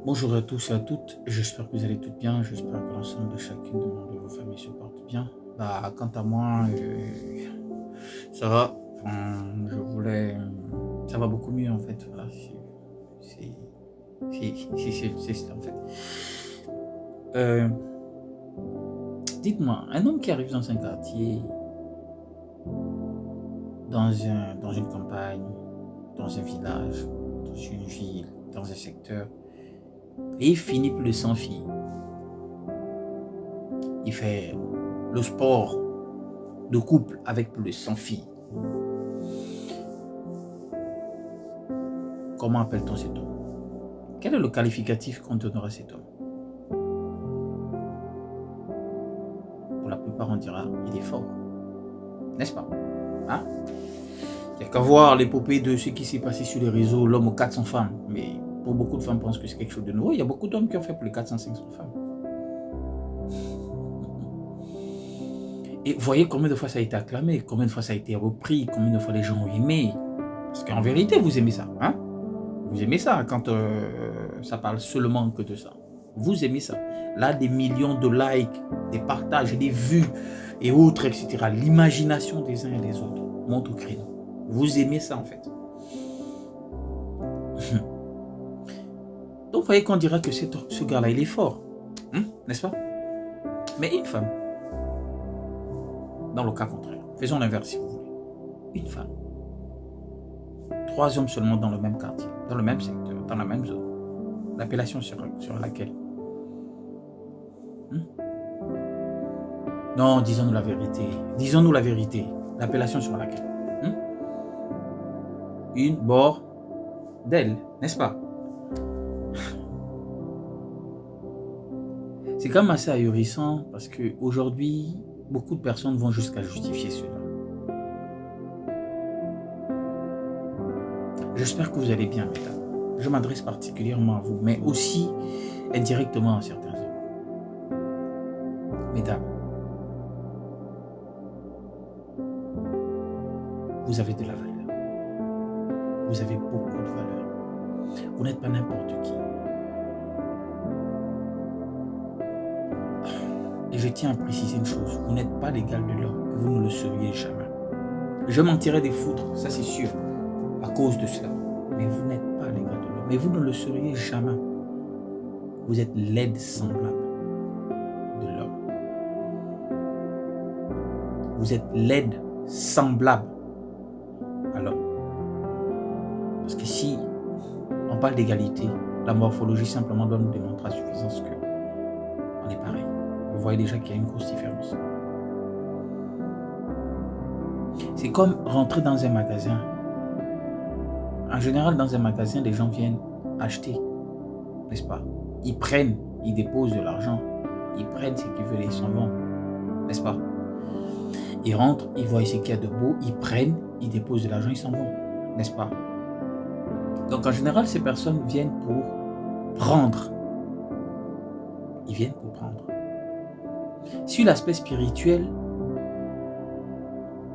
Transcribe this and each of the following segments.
Bonjour à tous et à toutes, j'espère que vous allez toutes bien, j'espère que l'ensemble de chacune de vos familles se porte bien. Quant à moi, ça va, ça va beaucoup mieux en fait, voilà, c'est cela en fait. Euh, Dites-moi, un homme qui arrive dans un quartier, dans une campagne, dans un village, dans une ville, dans un secteur, et il finit plus de 100 filles. Il fait le sport de couple avec plus de 100 filles. Comment appelle-t-on cet homme? Quel est le qualificatif qu'on donnera à cet homme? Pour la plupart, on dira il est fort. N'est-ce pas? Hein? Il n'y a qu'à voir l'épopée de ce qui s'est passé sur les réseaux, l'homme aux 400 femmes. Mais pour beaucoup de femmes pensent que c'est quelque chose de nouveau. Il y a beaucoup d'hommes qui ont fait plus de 400-500 femmes. Et voyez combien de fois ça a été acclamé, combien de fois ça a été repris, combien de fois les gens ont aimé. Parce qu'en vérité, vous aimez ça. Hein? Vous aimez ça quand ça parle seulement que de ça. Vous aimez ça. Là, des millions de likes, des partages, des vues et autres, etc. L'imagination des uns et des autres monte au créneau. Vous aimez ça en fait. Donc, vous voyez qu'on dira que ce gars-là, il est fort. N'est-ce pas? Mais une femme, dans le cas contraire, faisons l'inverse si vous voulez. Une femme. 3 hommes seulement dans le même quartier, dans le même secteur, dans la même zone. L'appellation sur laquelle? Non, disons-nous la vérité. Disons-nous la vérité. L'appellation sur laquelle? Une bordel, n'est-ce pas? C'est quand même assez ahurissant parce qu'aujourd'hui, beaucoup de personnes vont jusqu'à justifier cela. J'espère que vous allez bien, mesdames. Je m'adresse particulièrement à vous, mais aussi indirectement à certains hommes. Mesdames, vous avez de la valeur. Vous avez beaucoup de valeur. Vous n'êtes pas n'importe qui. Et je tiens à préciser une chose, vous n'êtes pas l'égal de l'homme, vous ne le seriez jamais. Je m'en tirerai des foudres, ça c'est sûr, à cause de cela. Mais vous n'êtes pas l'égal de l'homme, mais vous ne le seriez jamais. Vous êtes l'aide semblable de l'homme. Vous êtes l'aide semblable à l'homme. Parce que si on parle d'égalité, la morphologie simplement doit nous démontrer à suffisance qu'on est pareil. Vous voyez déjà qu'il y a une grosse différence. C'est comme rentrer dans un magasin. En général, dans un magasin, les gens viennent acheter, n'est-ce pas? Ils prennent, ils déposent de l'argent, ils prennent ce qu'ils veulent et ils s'en vont, n'est-ce pas? Ils rentrent, ils voient ce qu'il y a de beau, ils prennent, ils déposent de l'argent, ils s'en vont, n'est-ce pas? Donc en général, ces personnes viennent pour prendre. Ils viennent pour prendre. Sur l'aspect spirituel,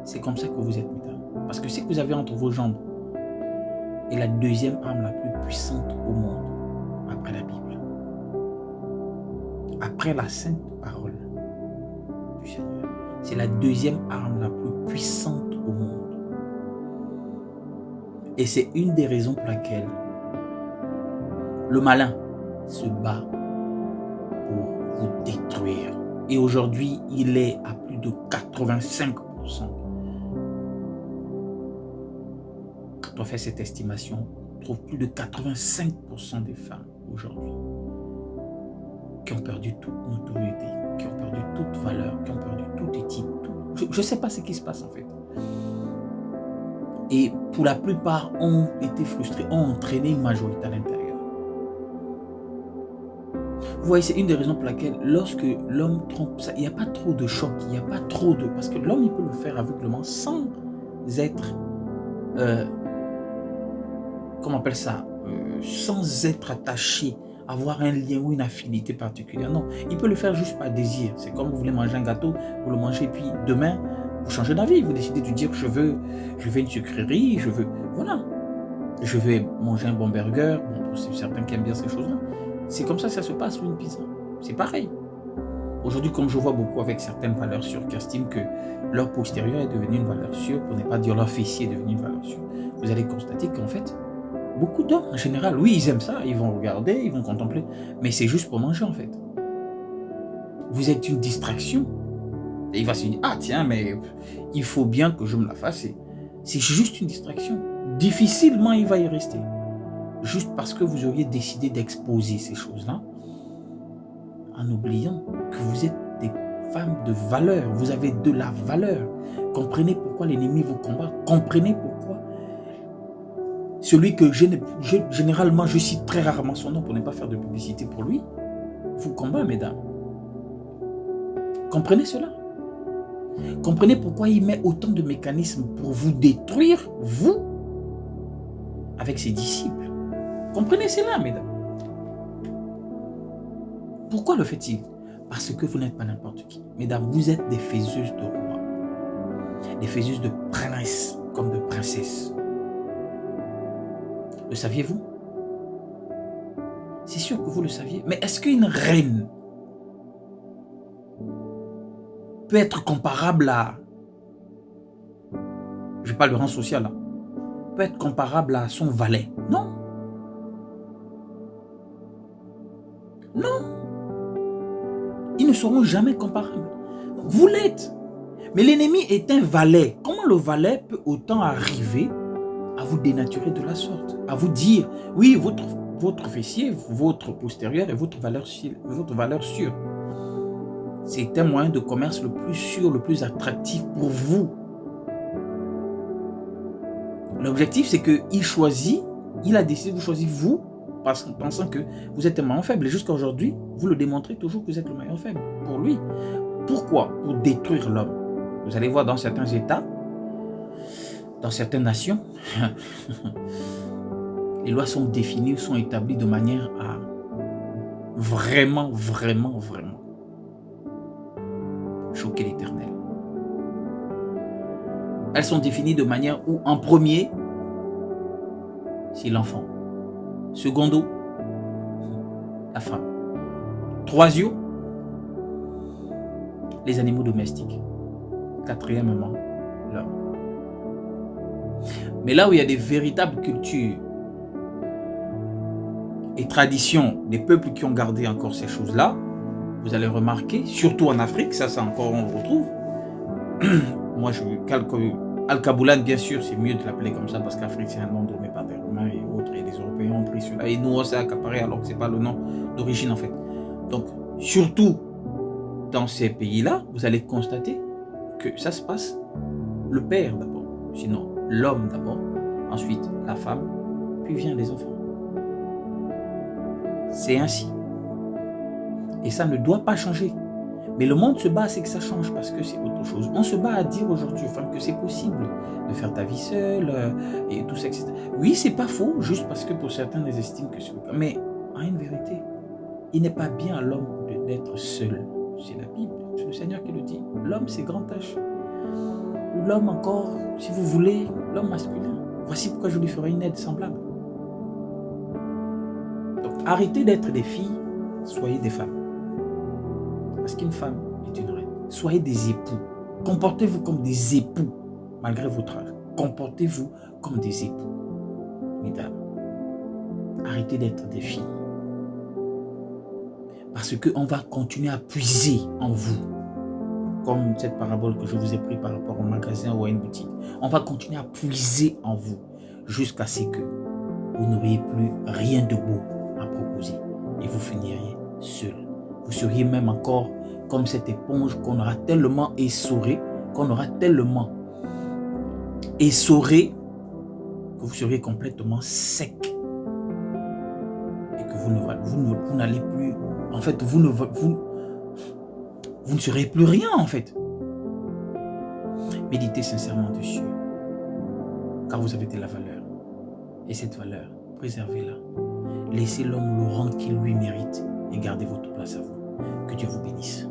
c'est comme ça que vous êtes, mesdames. Parce que ce que vous avez entre vos jambes est la deuxième arme la plus puissante au monde, après la Bible. Après la sainte parole du Seigneur. C'est la deuxième arme la plus puissante au monde. Et c'est une des raisons pour laquelle le malin se bat pour vous détruire. Et aujourd'hui, il est à plus de 85%. Quand on fait cette estimation, on trouve plus de 85% des femmes aujourd'hui qui ont perdu toute notoriété, qui ont perdu toute valeur, qui ont perdu toute éthique. Je ne sais pas ce qui se passe en fait. Et pour la plupart ont été frustrés, ont entraîné une majorité à l'intérieur. Vous voyez, c'est une des raisons pour laquelle lorsque l'homme trompe, il n'y a pas trop de choc, il n'y a pas trop de... Parce que l'homme, il peut le faire aveuglément sans être... comment on appelle ça? Sans être attaché, avoir un lien ou une affinité particulière. Non, il peut le faire juste par désir. C'est comme vous voulez manger un gâteau, vous le mangez, puis demain, vous changez d'avis. Vous décidez de dire, je veux une sucrerie, voilà. Je veux manger un bon burger. Bon, pour certains qui aiment bien ces choses-là. C'est comme ça que ça se passe, une pizza. C'est pareil. Aujourd'hui, comme je vois beaucoup avec certaines valeurs sûres qui estiment que leur postérieur est devenu une valeur sûre, pour ne pas dire leur fessier est devenu une valeur sûre, vous allez constater qu'en fait, beaucoup d'hommes, en général, oui, ils aiment ça, ils vont regarder, ils vont contempler, mais c'est juste pour manger, en fait. Vous êtes une distraction. Et il va se dire, ah tiens, mais il faut bien que je me la fasse. C'est juste une distraction. Difficilement, il va y rester. Juste parce que vous auriez décidé d'exposer ces choses-là, en oubliant que vous êtes des femmes de valeur. Vous avez de la valeur. Comprenez pourquoi l'ennemi vous combat. Comprenez pourquoi celui que généralement, je cite très rarement son nom pour ne pas faire de publicité pour lui, vous combat, mesdames. Comprenez cela. Comprenez pourquoi il met autant de mécanismes pour vous détruire, vous, avec ses disciples. Comprenez cela, mesdames. Pourquoi le fait-il? Parce que vous n'êtes pas n'importe qui. Mesdames, vous êtes des faiseuses de rois, des faiseuses de princes comme de princesses. Le saviez-vous? C'est sûr que vous le saviez. Mais est-ce qu'une reine peut être comparable à, je parle de rang social, là, peut être comparable à son valet? Non. Non. Ils ne seront jamais comparables. Vous l'êtes. Mais l'ennemi est un valet. Comment le valet peut autant arriver à vous dénaturer de la sorte? À vous dire, oui, votre fessier, votre postérieur est votre valeur sûre. C'est un moyen de commerce le plus sûr, le plus attractif pour vous. L'objectif, c'est qu'il choisit, il a décidé de vous choisir vous, pensant que vous êtes un maillon faible. Et jusqu'à aujourd'hui, vous le démontrez toujours que vous êtes le maillon faible pour lui. Pourquoi? Pour détruire l'homme. Vous allez voir dans certains États, dans certaines nations, les lois sont définies, sont établies de manière à vraiment choquer l'Éternel. Elles sont définies de manière où, en premier, c'est l'enfant. Secondo, la femme. Troisièmement, les animaux domestiques. Quatrièmement, l'homme. Mais là où il y a des véritables cultures et traditions des peuples qui ont gardé encore ces choses-là, vous allez remarquer, surtout en Afrique, ça encore on le retrouve. Moi, Al-Kaboulan, bien sûr, c'est mieux de l'appeler comme ça parce qu'Afrique, c'est un nom donné par des Romains et autres, et les Européens ont pris cela. Et nous, on s'est accaparé alors que ce n'est pas le nom d'origine en fait. Donc, surtout dans ces pays-là, vous allez constater que ça se passe le père d'abord, sinon l'homme d'abord, ensuite la femme, puis viennent les enfants. C'est ainsi. Et ça ne doit pas changer. Mais le monde se bat à ce que ça change parce que c'est autre chose. On se bat à dire aujourd'hui aux femmes que c'est possible de faire ta vie seule et tout ça, etc. Oui, c'est pas faux, juste parce que pour certains, ils estiment que c'est le cas. Mais en une vérité, il n'est pas bien à l'homme d'être seul. C'est la Bible, c'est le Seigneur qui le dit. L'homme, c'est grand H. L'homme encore, si vous voulez, l'homme masculin. Voici pourquoi je lui ferai une aide semblable. Donc, arrêtez d'être des filles, soyez des femmes. Parce qu'une femme est une reine. Soyez des époux. Comportez-vous comme des époux, malgré votre âge. Comportez-vous comme des époux. Mesdames, arrêtez d'être des filles. Parce qu'on va continuer à puiser en vous. Comme cette parabole que je vous ai prise par rapport au magasin ou à une boutique. On va continuer à puiser en vous jusqu'à ce que vous n'auriez plus rien de beau à proposer. Et vous finiriez seul. Vous seriez même encore comme cette éponge qu'on aura tellement essorée, que vous seriez complètement sec. Et que vous n'allez plus, en fait, vous ne serez plus rien, en fait. Méditez sincèrement dessus, car vous avez de la valeur. Et cette valeur, préservez-la. Laissez l'homme le rang qu'il lui mérite et gardez votre place à vous. Que Dieu vous bénisse.